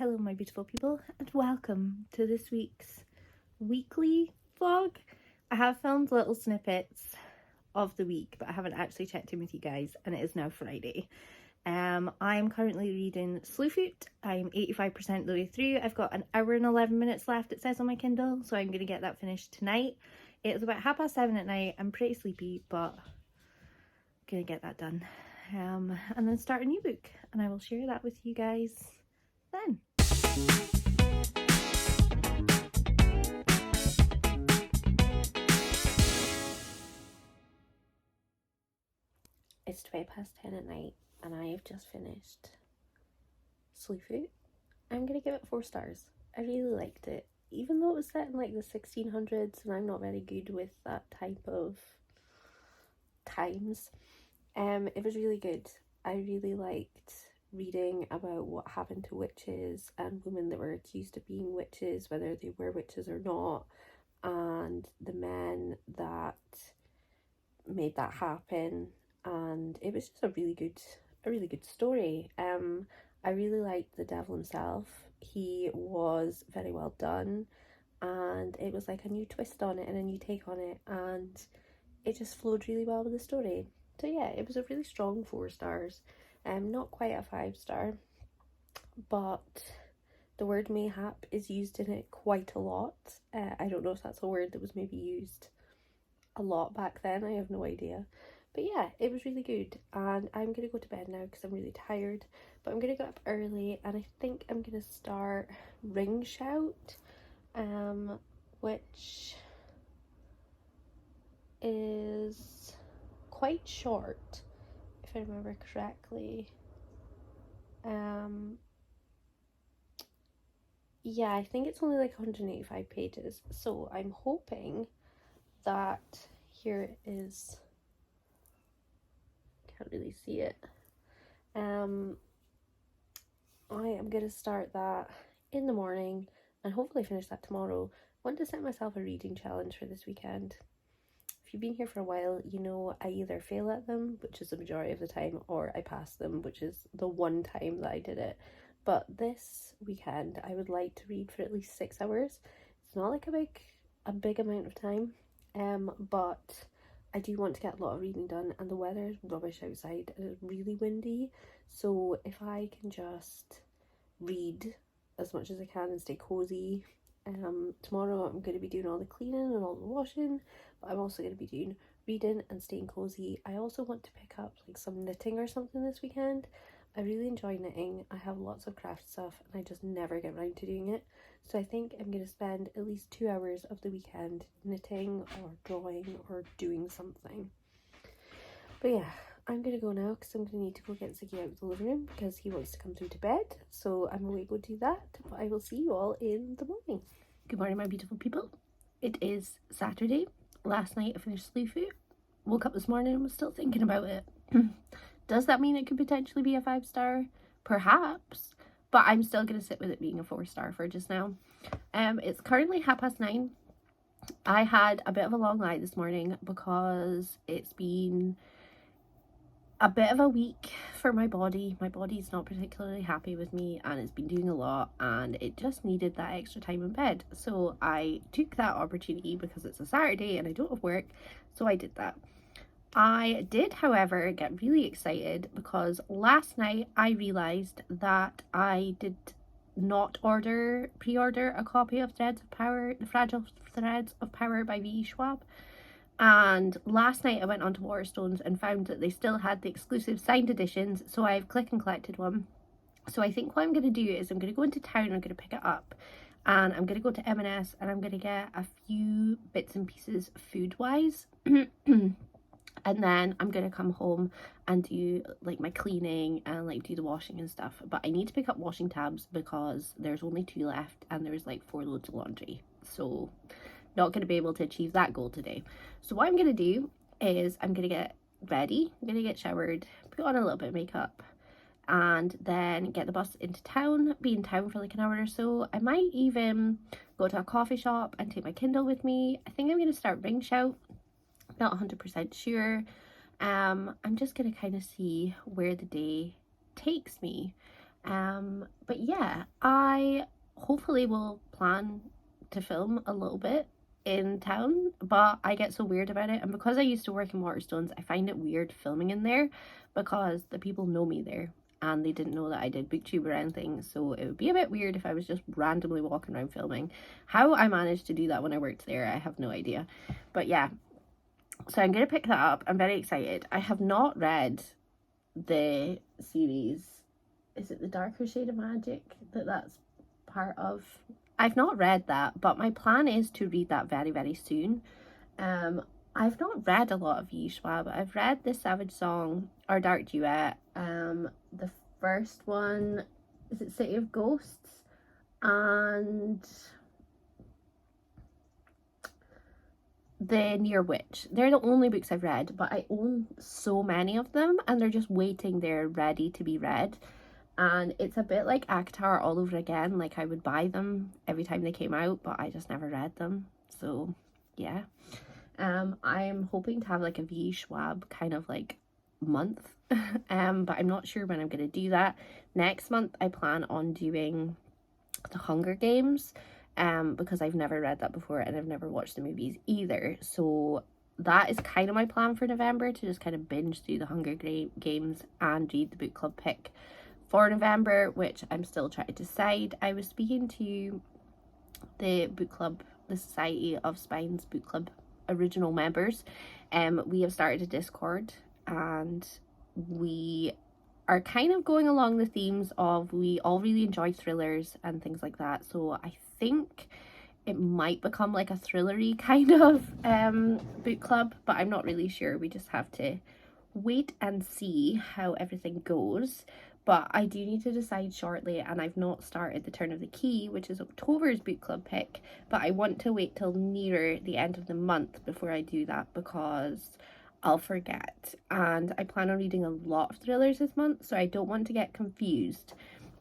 Hello my beautiful people and welcome to this week's weekly vlog. I have filmed little snippets of the week but I haven't actually checked in with you guys, and it is now Friday. I'm currently reading Slewfoot. I'm 85% the way through. I've got an hour and 11 minutes left, it says on my Kindle, so I'm going to get that finished tonight. It's about 7:30 at night. I'm pretty sleepy but I'm going to get that done and then start a new book, and I will share that with you guys then. It's 10:20 at night and I have just finished Slewfoot. I'm gonna give it 4 stars. I really liked it, even though it was set in like the 1600s and I'm not very good with that type of times. It was really good. I really liked reading about what happened to witches and women that were accused of being witches, whether they were witches or not, and the men that made that happen. And it was just a really good story. I really liked the devil himself. He was very well done, and it was like a new twist on it and a new take on it, and it just flowed really well with the story. So yeah, it was a really strong 4 stars. Not quite a 5-star, but the word mayhap is used in it quite a lot. I don't know if that's a word that was maybe used a lot back then, I have no idea. But yeah, it was really good, and I'm gonna go to bed now because I'm really tired, but I'm gonna get up early and I think I'm gonna start Ring Shout, which is quite short if I remember correctly. Yeah, I think it's only like 185 pages, so I'm hoping that here it is. Can't really see it. I am gonna start that in the morning and hopefully finish that tomorrow. I want to set myself a reading challenge for this weekend. If you've been here for a while, you know I either fail at them, which is the majority of the time, or I pass them, which is the one time that I did it. But this weekend I would like to read for at least 6 hours. It's not like a big amount of time, but I do want to get a lot of reading done, and the weather is rubbish outside and it's really windy, so if I can just read as much as I can and stay cozy. Tomorrow I'm going to be doing all the cleaning and all the washing, but I'm also going to be doing reading and staying cozy. I also want to pick up like some knitting or something this weekend. I really enjoy knitting. I have lots of craft stuff and I just never get around to doing it. So I think I'm going to spend at least 2 hours of the weekend knitting or drawing or doing something. But yeah, I'm going to go now because I'm going to need to go get Ziggy out of the living room because he wants to come through to bed. So I'm going to go do that, but I will see you all in the morning. Good morning, my beautiful people. It is Saturday. Last night I finished Slewfoot. Woke up this morning and was still thinking about it. Does that mean it could potentially be a 5-star? Perhaps. But I'm still going to sit with it being a 4-star for just now. It's currently 9:30. I had a bit of a long night this morning because it's been a bit of a week for my body. My body's not particularly happy with me and it's been doing a lot and it just needed that extra time in bed. So I took that opportunity because it's a Saturday and I don't have work, so I did that. I did, however, get really excited because last night I realised that I did not pre-order a copy of Threads of Power, The Fragile Threads of Power by V.E. Schwab. And last night I went onto Waterstones and found that they still had the exclusive signed editions, so I've click and collected one. So I think what I'm going to do is I'm going to go into town, I'm going to pick it up, and I'm going to go to M&S and I'm going to get a few bits and pieces food-wise. And then I'm gonna come home and do like my cleaning and like do the washing and stuff. But I need to pick up washing tabs because there's only 2 left and there's like 4 loads of laundry, so not gonna be able to achieve that goal today. So what I'm gonna do is I'm gonna get ready, I'm gonna get showered, put on a little bit of makeup, and then get the bus into town, be in town for like an hour or so. I might even go to a coffee shop and take my Kindle with me. I think I'm gonna start Ring Shout. Not 100% sure. I'm just gonna kind of see where the day takes me. But yeah, I hopefully will plan to film a little bit in town, but I get so weird about it, and because I used to work in Waterstones, I find it weird filming in there because the people know me there and they didn't know that I did booktube or anything, so it would be a bit weird if I was just randomly walking around filming. How I managed to do that when I worked there, I have no idea. But yeah, so I'm gonna pick that up. I'm very excited. I have not read the series. Is it The Darker Shade of Magic that's part of? I've not read that, but my plan is to read that very, very soon. I've not read a lot of V. Schwab. I've read The Savage Song or Dark Duet. The first one, is it City of Ghosts? And The Near Witch. They're the only books I've read, but I own so many of them and they're just waiting there ready to be read. And it's a bit like ACOTAR all over again. Like, I would buy them every time they came out, but I just never read them. So yeah, I'm hoping to have like a V. Schwab kind of like month, but I'm not sure when I'm gonna do that. Next month I plan on doing The Hunger Games, because I've never read that before and I've never watched the movies either. So that is kind of my plan for November, to just kind of binge through The Hunger Games and read the book club pick for November, which I'm still trying to decide. I was speaking to the book club, the Society of Spines book club original members. We have started a Discord and we are kind of going along the themes of, we all really enjoy thrillers and things like that. So I think it might become like a thrillery kind of book club, but I'm not really sure. We just have to wait and see how everything goes. But I do need to decide shortly, and I've not started The Turn of the Key, which is October's book club pick, but I want to wait till nearer the end of the month before I do that because I'll forget. And I plan on reading a lot of thrillers this month, so I don't want to get confused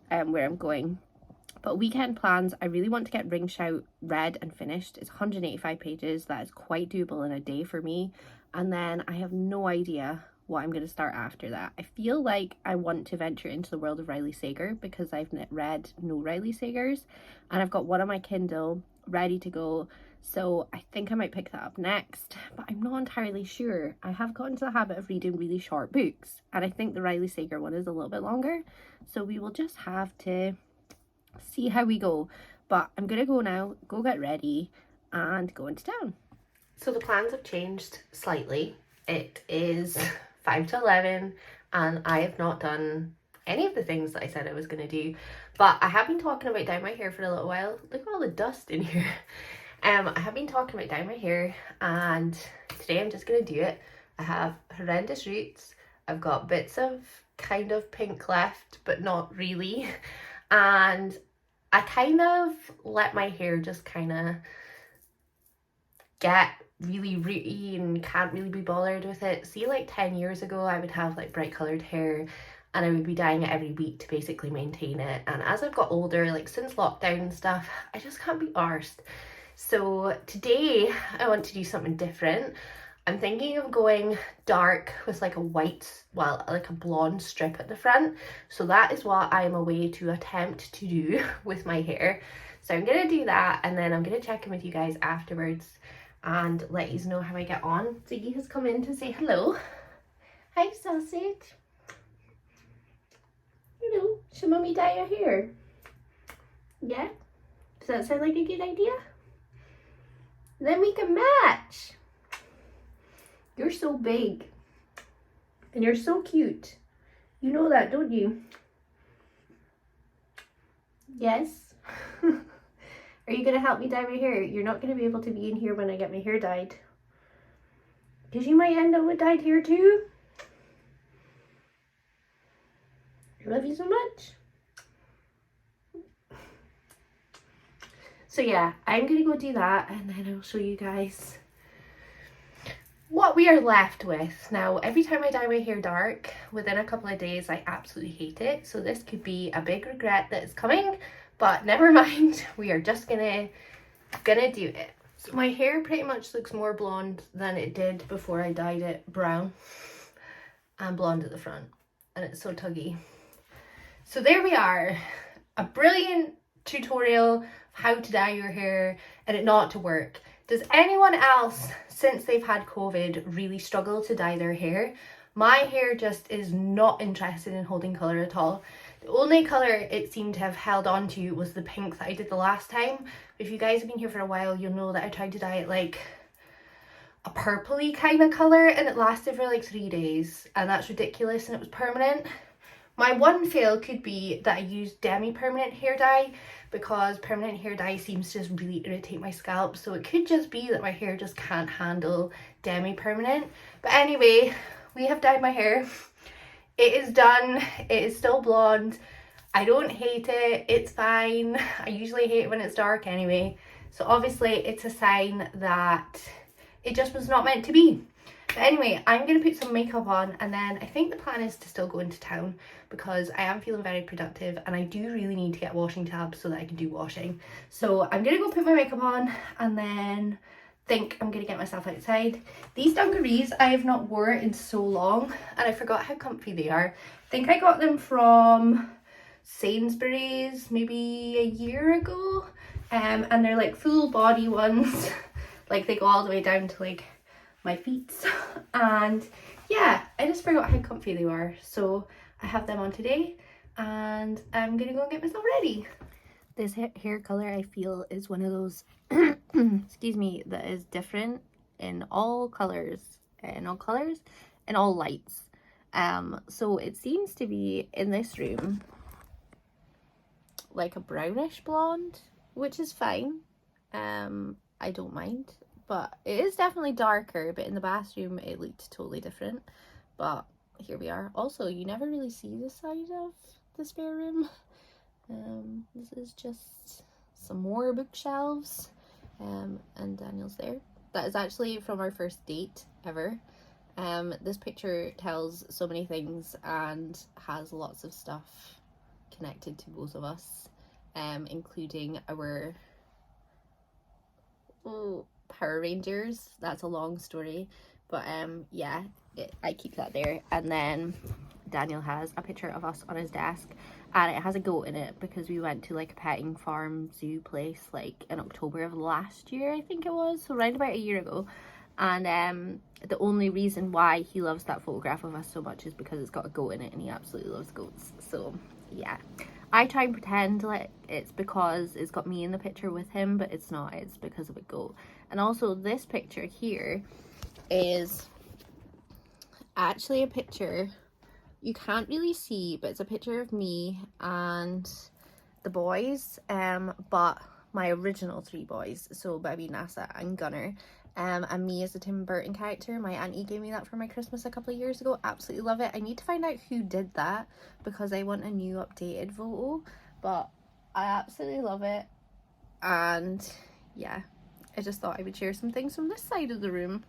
where I'm going. But weekend plans, I really want to get Ring Shout read and finished. It's 185 pages. That is quite doable in a day for me. And then I have no idea what I'm going to start after that. I feel like I want to venture into the world of Riley Sager because I've read no Riley Sagers, and I've got one on my Kindle ready to go. So I think I might pick that up next, but I'm not entirely sure. I have gotten into the habit of reading really short books, and I think the Riley Sager one is a little bit longer. So we will just have to see how we go. But I'm gonna go now, go get ready and go into town. So the plans have changed slightly. It is 5 to 11 and I have not done any of the things that I said I was going to do, but I have been talking about dyeing my hair for a little while. Look at all the dust in here. I have been talking about dyeing my hair, and today I'm just going to do it. I have horrendous roots. I've got bits of kind of pink left, but not really. And I kind of let my hair just kind of get really rooty and can't really be bothered with it. See, like 10 years ago I would have like bright coloured hair and I would be dyeing it every week to basically maintain it, and as I've got older, like since lockdown and stuff, I just can't be arsed. So today I want to do something different. I'm thinking of going dark with like a white, well, like a blonde strip at the front. So that is what I am away to attempt to do with my hair. So I'm gonna do that, and then I'm gonna check in with you guys afterwards and let you know how I get on. Ziggy has come in to say hello. Hi, sausage. Hello. Should mommy dye your hair? Yeah? Does that sound like a good idea? Then we can match. You're so big. And you're so cute. You know that, don't you? Yes? Are you going to help me dye my hair? You're not going to be able to be in here when I get my hair dyed, because you might end up with dyed hair too. I love you so much. So yeah, I'm going to go do that, and then I'll show you guys what we are left with. Now, every time I dye my hair dark, within a couple of days, I absolutely hate it. So this could be a big regret that is coming, but never mind. We are just gonna do it. So my hair pretty much looks more blonde than it did before I dyed it brown, and blonde at the front, and it's so tuggy. So there we are, a brilliant tutorial of how to dye your hair and it not to work. Does anyone else, since they've had COVID, really struggle to dye their hair? My hair just is not interested in holding colour at all. The only colour it seemed to have held on to was the pink that I did the last time. If you guys have been here for a while, you'll know that I tried to dye it like a purpley kind of colour and it lasted for like 3 days, and that's ridiculous, and it was permanent. My one fail could be that I used demi-permanent hair dye, because permanent hair dye seems to just really irritate my scalp, so it could just be that my hair just can't handle demi-permanent. But anyway, we have dyed my hair. It is done. It is still blonde. I don't hate it. It's fine. I usually hate it when it's dark anyway, so obviously it's a sign that it just was not meant to be. But anyway, I'm going to put some makeup on, and then I think the plan is to still go into town because I am feeling very productive and I do really need to get a washing tab so that I can do washing. So I'm going to go put my makeup on and then think I'm going to get myself outside. These dungarees I have not worn in so long and I forgot how comfy they are. I think I got them from Sainsbury's maybe a year ago, and they're like full body ones. Like they go all the way down to like my feet, and yeah, I just forgot how comfy they were, so I have them on today and I'm gonna go and get myself ready. This hair color I feel is one of those excuse me, that is different in all colors and all lights. So it seems to be in this room like a brownish blonde, which is fine. I don't mind, but it is definitely darker, but in the bathroom it looked totally different. But here we are. Also, you never really see the side of the spare room. This is just some more bookshelves, and Daniel's there. That is actually from our first date ever. This picture tells so many things and has lots of stuff connected to both of us, including our Power Rangers. That's a long story, but yeah, I keep that there. And then Daniel has a picture of us on his desk, and it has a goat in it because we went to like a petting farm zoo place like in October of last year, I think it was, so around about a year ago. And the only reason why he loves that photograph of us so much is because it's got a goat in it, and he absolutely loves goats. So yeah, I try and pretend like it's because it's got me in the picture with him, but it's not. It's because of a goat. And also this picture here is actually a picture you can't really see, but it's a picture of me and the boys, but my original 3 boys, so Baby, NASA and Gunner, and me as a Tim Burton character. My auntie gave me that for my Christmas a couple of years ago. Absolutely love it. I need to find out who did that because I want a new updated photo, but I absolutely love it. And yeah, I just thought I would share some things from this side of the room.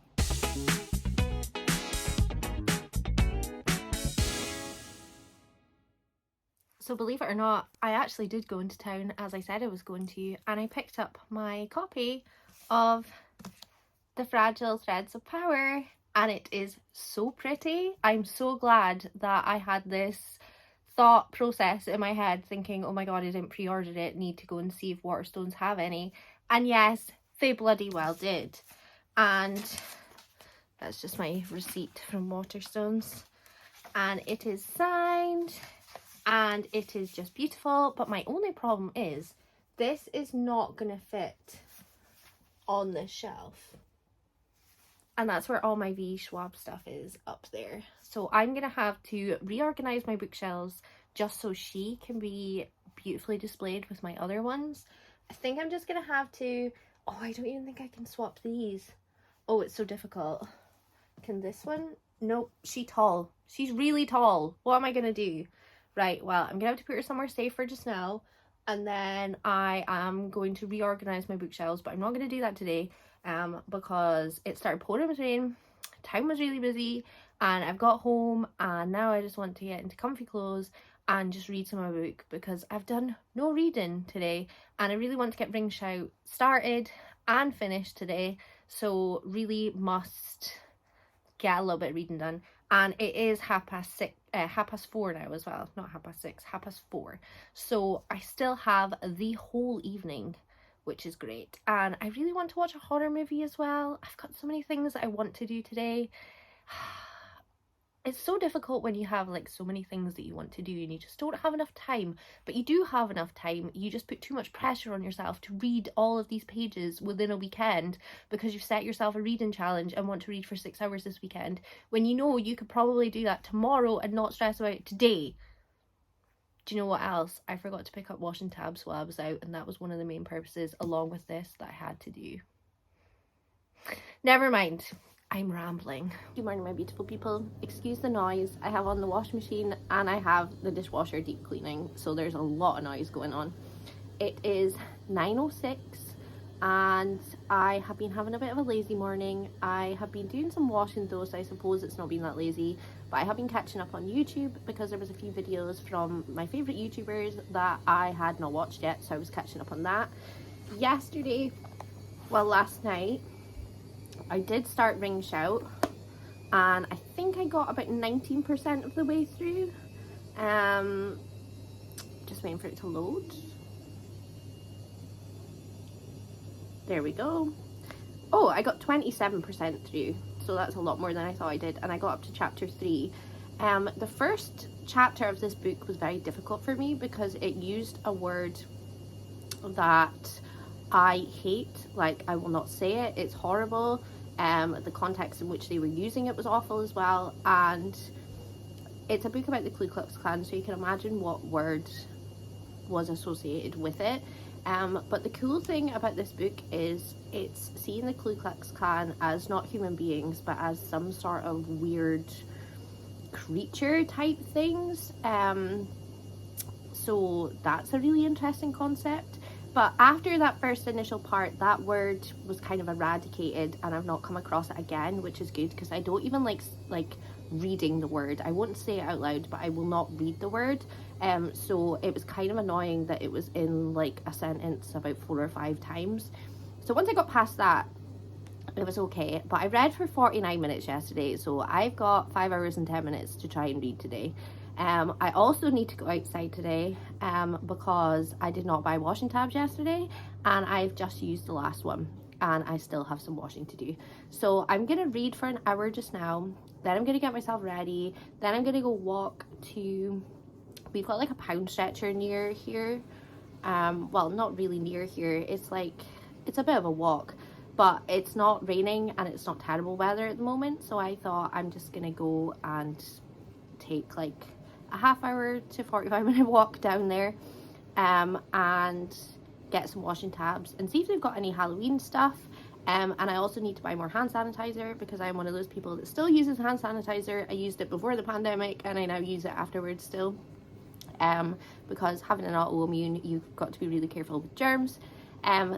So believe it or not, I actually did go into town as I said I was going to, and I picked up my copy of The Fragile Threads of Power, and it is so pretty. I'm so glad that I had this thought process in my head thinking, oh my god, I didn't pre-order it, need to go and see if Waterstones have any. And yes, they bloody well did. And that's just my receipt from Waterstones, and it is signed and it is just beautiful. But my only problem is this is not gonna fit on this shelf, and that's where all my V Schwab stuff is, up there. So I'm gonna have to reorganize my bookshelves just so she can be beautifully displayed with my other ones. I think I'm just gonna have to, oh, I don't even think I can swap these. Oh, it's so difficult. Can this one? Nope, she's tall. She's really tall. What am I gonna do? Right, well, I'm gonna have to put her somewhere safe for just now, and then I am going to reorganize my bookshelves, but I'm not gonna do that today because it started pouring with rain, time was really busy, and I've got home and now I just want to get into comfy clothes and just read some of my book because I've done no reading today, and I really want to get Ring Shout started and finished today, so really must get a little bit of reading done. and it is 6:30, 4:30 now as well, not 6:30, 4:30. So I still have the whole evening, which is great. And I really want to watch a horror movie as well. I've got so many things I want to do today. It's so difficult when you have like so many things that you want to do and you just don't have enough time. But you do have enough time. You just put too much pressure on yourself to read all of these pages within a weekend because you've set yourself a reading challenge and want to read for 6 hours this weekend, when you know you could probably do that tomorrow and not stress about it today. Do you know what else? I forgot to pick up washing tabs while I was out, and that was one of the main purposes along with this that I had to do. Never mind. I'm rambling. Good morning, my beautiful people. Excuse the noise. I have on the washing machine and I have the dishwasher deep cleaning, so there's a lot of noise going on. It is 9:06 and I have been having a bit of a lazy morning. I have been doing some washing though, so I suppose it's not been that lazy, but I have been catching up on YouTube because there was a few videos from my favourite YouTubers that I had not watched yet, so I was catching up on that. Last night, I did start Ring Shout and I think I got about 19% of the way through. Just waiting for it to load. There we go. Oh, I got 27% through, so that's a lot more than I thought I did, and I got up to chapter 3. The first chapter of this book was very difficult for me because it used a word that I hate. Like, I will not say it, it's horrible. The context in which they were using it was awful as well, and it's a book about the Ku Klux Klan, so you can imagine what word was associated with it. But the cool thing about this book is it's seeing the Ku Klux Klan as not human beings, but as some sort of weird creature type things. So that's a really interesting concept. But after that first initial part, that word was kind of eradicated and I've not come across it again, which is good because I don't even like reading the word. I won't say it out loud, but I will not read the word. So it was kind of annoying that it was in like a sentence about 4 or 5 times. So once I got past that, it was okay. But I read for 49 minutes yesterday, so I've got 5 hours and 10 minutes to try and read today. I also need to go outside today because I did not buy washing tabs yesterday and I've just used the last one and I still have some washing to do. So I'm going to read for an hour just now, then I'm going to get myself ready, then I'm going to go walk to, we've got like a pound stretcher near here. Well, not really near here, it's a bit of a walk, but it's not raining and it's not terrible weather at the moment, so I thought I'm just going to go and take like a half hour to 45-minute walk down there and get some washing tabs and see if they've got any Halloween stuff. And I also need to buy more hand sanitizer because I'm one of those people that still uses hand sanitizer. I used it before the pandemic and I now use it afterwards still, because having an autoimmune, you've got to be really careful with germs.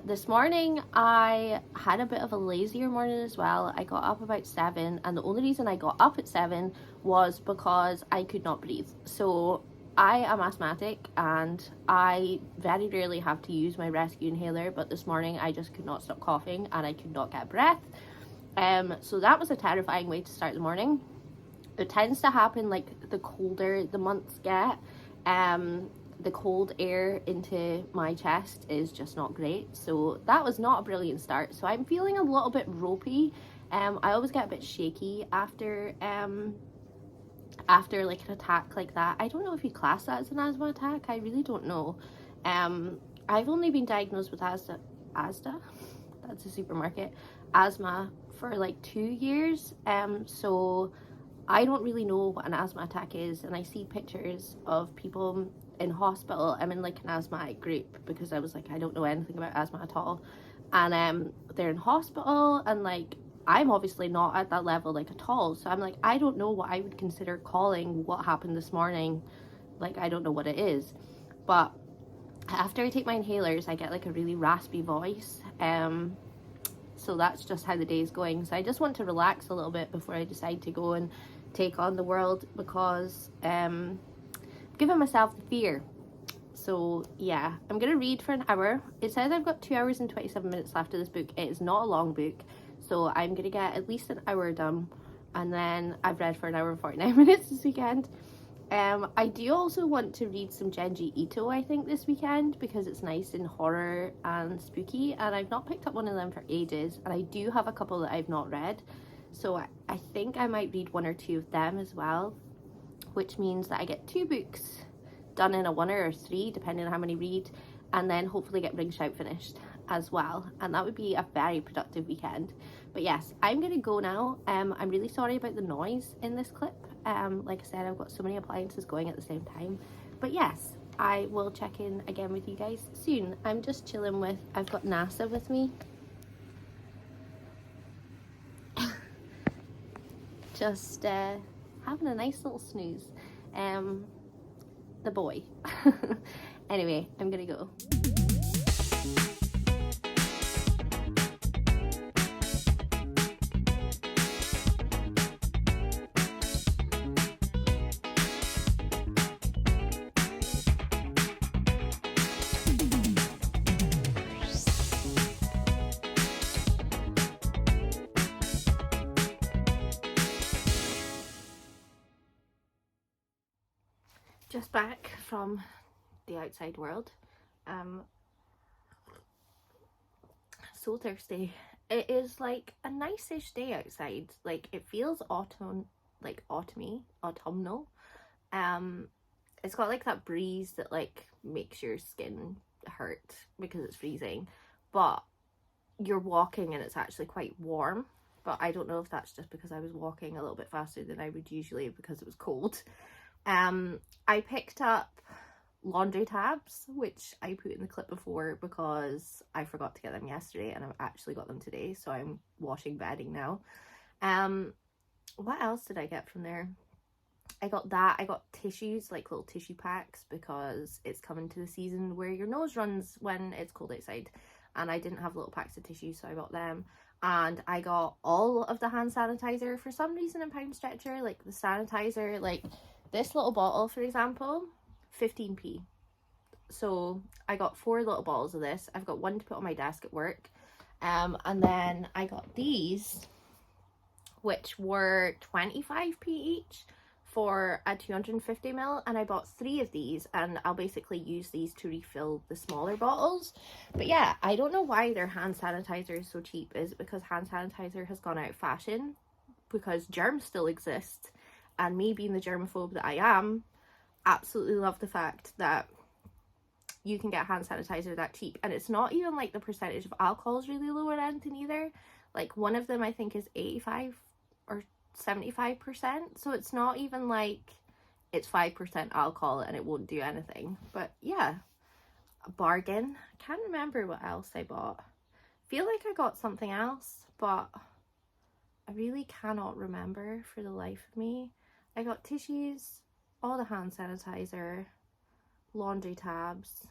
This morning I had a bit of a lazier morning as well. I got up about 7 and the only reason I got up at 7 was because I could not breathe. So I am asthmatic and I very rarely have to use my rescue inhaler, but this morning I just could not stop coughing and I could not get breath. So that was a terrifying way to start the morning. It tends to happen like the colder the months get. The cold air into my chest is just not great, so that was not a brilliant start. So I'm feeling a little bit ropey. I always get a bit shaky after like an attack like that. I don't know if you class that as an asthma attack, I really don't know. I've only been diagnosed with Asda, that's a supermarket, asthma for like 2 years, so I don't really know what an asthma attack is, and I see pictures of people in hospital. I'm in like an asthmatic group because I was like, I don't know anything about asthma at all, and they're in hospital and like I'm obviously not at that level like at all, so I'm like, I don't know what I would consider calling what happened this morning. Like, I don't know what it is. But after I take my inhalers I get like a really raspy voice, so that's just how the day is going. So I just want to relax a little bit before I decide to go and take on the world because giving myself the fear. So yeah, I'm gonna read for an hour. It says I've got 2 hours and 27 minutes left of this book. It is not a long book, so I'm gonna get at least an hour done. and then I've read for an hour and 49 minutes this weekend. I do also want to read some Genji Ito, I think, this weekend, because it's nice and horror and spooky, and I've not picked up one of them for ages, and I do have a couple that I've not read, so I think I might read one or two of them as well, which means that I get 2 books done in a 1 or 3, depending on how many read, and then hopefully get Ring Shout finished as well, and that would be a very productive weekend. But yes, I'm gonna go now. I'm really sorry about the noise in this clip. Like I said, I've got so many appliances going at the same time, but yes, I will check in again with you guys soon. I'm just chilling with, I've got NASA with me, just having a nice little snooze. The boy. Anyway, I'm gonna go. Just back from the outside world. So thirsty. It is like a nice-ish day outside. Like, it feels autumnal. It's got like that breeze that like makes your skin hurt because it's freezing, but you're walking and it's actually quite warm. But I don't know if that's just because I was walking a little bit faster than I would usually because it was cold. I picked up laundry tabs, which I put in the clip before because I forgot to get them yesterday, and I've actually got them today, so I'm washing bedding now. What else did I get from there? I got that. I got tissues, like little tissue packs, because it's coming to the season where your nose runs when it's cold outside, and I didn't have little packs of tissues, so I got them. And I got all of the hand sanitizer for some reason in Pound Stretcher, like the sanitizer, like this little bottle, for example, 15p. So I got 4 little bottles of this. I've got 1 to put on my desk at work. And then I got these, which were 25p each for a 250ml, and I bought 3 of these, and I'll basically use these to refill the smaller bottles. But yeah, I don't know why their hand sanitizer is so cheap. Is it because hand sanitizer has gone out of fashion? Because germs still exist, and me being the germaphobe that I am, absolutely love the fact that you can get hand sanitizer that cheap, and it's not even like the percentage of alcohol is really low or anything either. Like, one of them I think is 85 or 75%, so it's not even like it's 5% alcohol and it won't do anything. But yeah, a bargain. I can't remember what else I bought. Feel like I got something else, but I really cannot remember for the life of me. I got tissues, all the hand sanitizer, laundry tabs,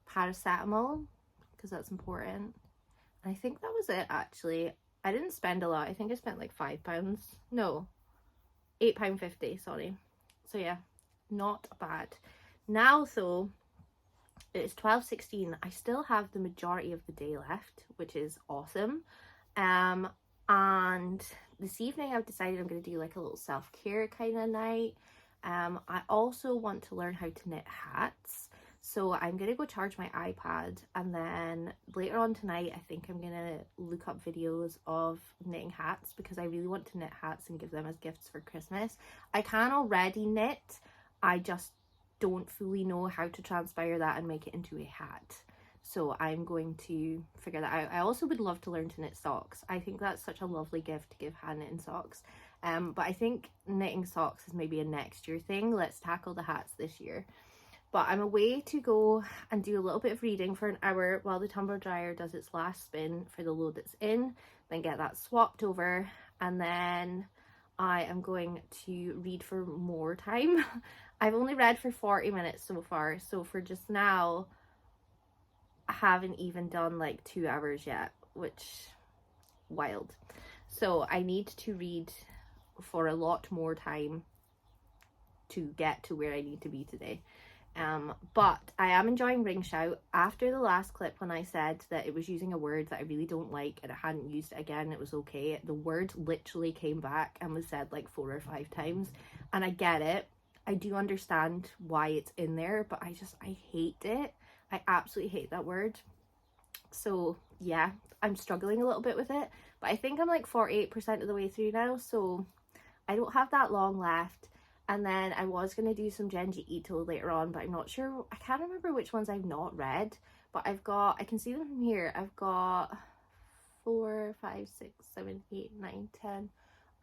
paracetamol, because that's important. And I think that was it, actually. I didn't spend a lot. I think I spent like £5. No, £8.50, sorry. So yeah, not bad. Now though, it's 12:16. I still have the majority of the day left, which is awesome. And this evening I've decided I'm going to do like a little self-care kind of night. I also want to learn how to knit hats, so I'm going to go charge my iPad, and then later on tonight I think I'm going to look up videos of knitting hats, because I really want to knit hats and give them as gifts for Christmas. I can already knit, I just don't fully know how to transpire that and make it into a hat. So I'm going to figure that out. I also would love to learn to knit socks. I think that's such a lovely gift to give hand knitting socks. But I think knitting socks is maybe a next year thing. Let's tackle the hats this year. But I'm away to go and do a little bit of reading for an hour while the tumbler dryer does its last spin for the load that's in, then get that swapped over, and then I am going to read for more time. I've only read for 40 minutes so far, so for just now I haven't even done like 2 hours yet, which wild. So I need to read for a lot more time to get to where I need to be today. But I am enjoying Ring Shout. After the last clip when I said that it was using a word that I really don't like and it hadn't used it again, it was okay. The word literally came back and was said like 4 or 5 times, and I get it. I do understand why it's in there, but I hate it. I absolutely hate that word. So yeah, I'm struggling a little bit with it, but I think I'm like 48% of the way through now, so I don't have that long left. And then I was going to do some Genji Ito later on, but I'm not sure. I can't remember which ones I've not read, but I can see them from here. I've got 4, 5, 6, 7, 8, 9, 10,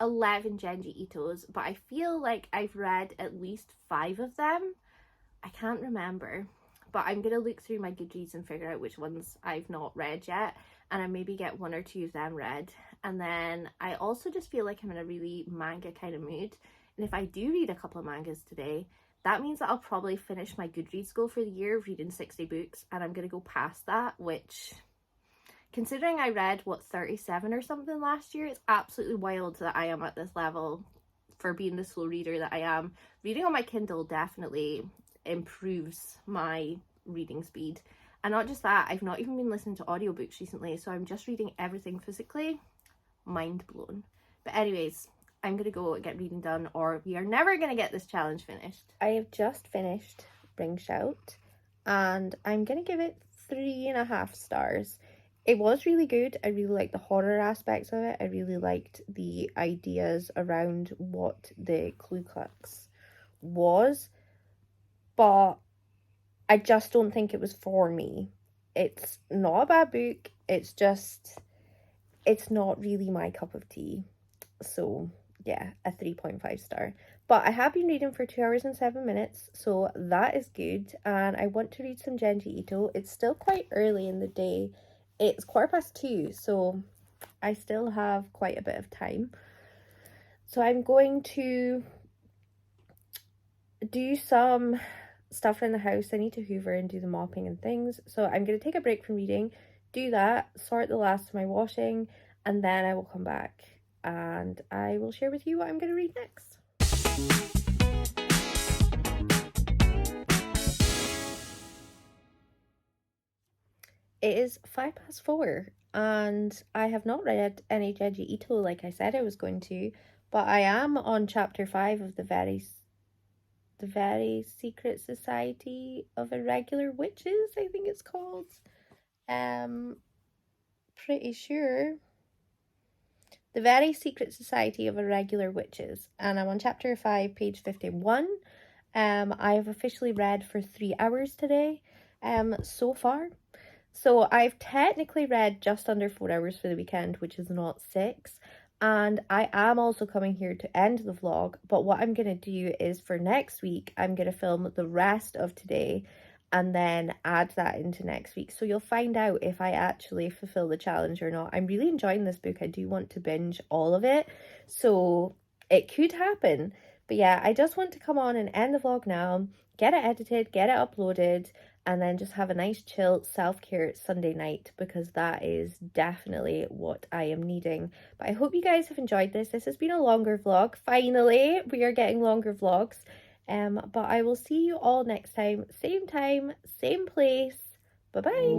11 Genji Itos, but I feel like I've read at least 5 of them. I can't remember, but I'm going to look through my Goodreads and figure out which ones I've not read yet, and I maybe get 1 or 2 of them read. And then I also just feel like I'm in a really manga kind of mood. And if I do read a couple of mangas today, that means that I'll probably finish my Goodreads goal for the year of reading 60 books, and I'm going to go past that, which, considering I read, 37 or something last year, it's absolutely wild that I am at this level for being the slow reader that I am. Reading on my Kindle definitely improves my reading speed. And not just that, I've not even been listening to audiobooks recently, so I'm just reading everything physically. Mind blown. But anyways, I'm gonna go get reading done, or we are never gonna get this challenge finished. I have just finished Ring Shout, and I'm gonna give it 3.5 stars. It was really good. I really liked the horror aspects of it. I really liked the ideas around what the Ku Klux was, but I just don't think it was for me. It's not a bad book. It's just, it's not really my cup of tea. So yeah, a 3.5 star. But I have been reading for 2 hours and 7 minutes, so that is good. And I want to read some Genji Ito. It's still quite early in the day. It's 2:15, so I still have quite a bit of time. So I'm going to do some stuff in the house. I need to hoover and do the mopping and things. So I'm going to take a break from reading, do that, sort the last of my washing, and then I will come back and I will share with you what I'm going to read next. It is 4:05 and I have not read any Genji Ito like I said I was going to, but I am on chapter 5 of the Very Secret Society of Irregular Witches, I think it's called. Pretty sure. The Very Secret Society of Irregular Witches, and I'm on chapter 5, page 51. I have officially read for 3 hours today, so far. So I've technically read just under 4 hours for the weekend, which is not 6. And I am also coming here to end the vlog, but what I'm going to do is for next week, I'm going to film the rest of today and then add that into next week. So you'll find out if I actually fulfill the challenge or not. I'm really enjoying this book. I do want to binge all of it, so it could happen. But yeah, I just want to come on and end the vlog now, get it edited, get it uploaded, and then just have a nice chill self-care Sunday night, because that is definitely what I am needing. But I hope you guys have enjoyed this. This has been a longer vlog. Finally, we are getting longer vlogs. But I will see you all next time, same place. Bye-bye.